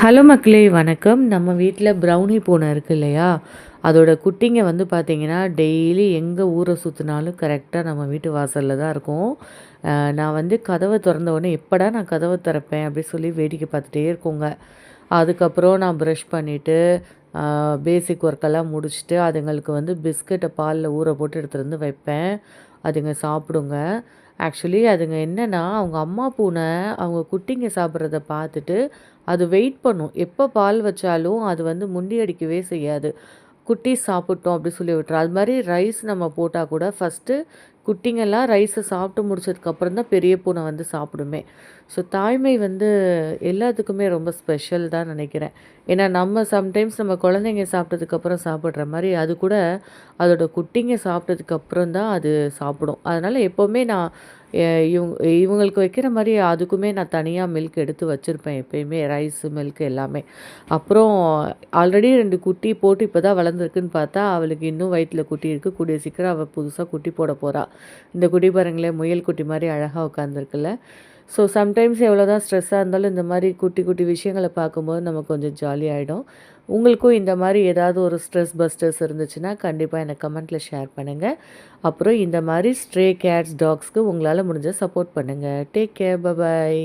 Hello மக்களே வணக்கம். நம்ம வீட்டில் ப்ரௌனி பூனை இருக்கு இல்லையா, அதோட குட்டிங்க வந்து பார்த்திங்கன்னா டெய்லி எங்கே ஊரை சுற்றினாலும் கரெக்டாக நம்ம வீட்டு வாசலில் தான் இருக்கும். நான் வந்து கதவை திறந்த உடனே எப்படா நான் கதவை திறப்பேன் அப்படி சொல்லி வேடிக்கை பார்த்துட்டே இருக்கோங்க. அதுக்கப்புறம் நான் ப்ரஷ் பண்ணிவிட்டு பேசிக் ஒர்க்கெல்லாம் முடிச்சுட்டு அதுங்களுக்கு வந்து பிஸ்கட்டை பாலில் ஊற போட்டு எடுத்துகிட்டு வந்து வைப்பேன். அதுங்க சாப்பிடுங்க. ஆக்சுவலி அதுங்க என்னென்னா, அவங்க அம்மா பூனை அவங்க குட்டிங்க சாப்பிட்றத பார்த்துட்டு அது வெயிட் பண்ணும். எப்போ பால் வச்சாலும் அது வந்து முண்டி அடிக்கவே செய்யாது. குட்டீஸ் சாப்பிட்டோம் அப்படி சொல்லி விட்டுரும். அது மாதிரி ரைஸ் நம்ம போட்டால் கூட ஃபஸ்ட்டு குட்டிங்கெல்லாம் ரைஸை சாப்பிட்டு முடிச்சதுக்கப்புறம் தான் பெரிய பூனை வந்து சாப்பிடுமே. ஸோ தாய்மை வந்து எல்லாத்துக்குமே ரொம்ப ஸ்பெஷல் தான் நினைக்கிறேன். ஏன்னா நம்ம சம்டைம்ஸ் நம்ம குழந்தைங்க சாப்பிட்டதுக்கப்புறம் சாப்பிட்ற மாதிரி அது கூட அதோட குட்டிங்க சாப்பிட்டதுக்கப்புறம் தான் அது சாப்பிடும். அதனால் எப்போவுமே நான் இவங்களுக்கு வைக்கிற மாதிரி அதுக்குமே நான் தனியாக மில்க் எடுத்து வச்சுருப்பேன் எப்பயுமே, ரைஸு மில்க் எல்லாமே. அப்புறம் ஆல்ரெடி 2 குட்டி போட்டு இப்போ தான் வளர்ந்துருக்குன்னு பார்த்தா அவளுக்கு இன்னும் வயிற்றில் குட்டி இருக்குது. கூடிய சீக்கிரம் அவள் புதுசாக குட்டி போட போகிறா. இந்த குட்டி பாருங்களேன், முயல் குட்டி மாதிரி அழகாக உட்காந்துருக்குல்ல. ஸோ சம்டைம்ஸ் எவ்வளோ தான் ஸ்ட்ரெஸ்ஸாக இருந்தாலும் இந்த மாதிரி குட்டி குட்டி விஷயங்களை பார்க்கும்போது நமக்கு கொஞ்சம் ஜாலியாகிடும். உங்களுக்கும் இந்த மாதிரி ஏதாவது ஒரு ஸ்ட்ரெஸ் பஸ்டர்ஸ் இருந்துச்சுன்னா கண்டிப்பாக எனக்கு கமெண்ட்டில் ஷேர் பண்ணுங்கள். அப்புறம் இந்த மாதிரி ஸ்ட்ரே கேட்ஸ் டாக்ஸ்க்கு உங்களால் முடிஞ்ச சப்போர்ட் பண்ணுங்கள். Take care, bye bye.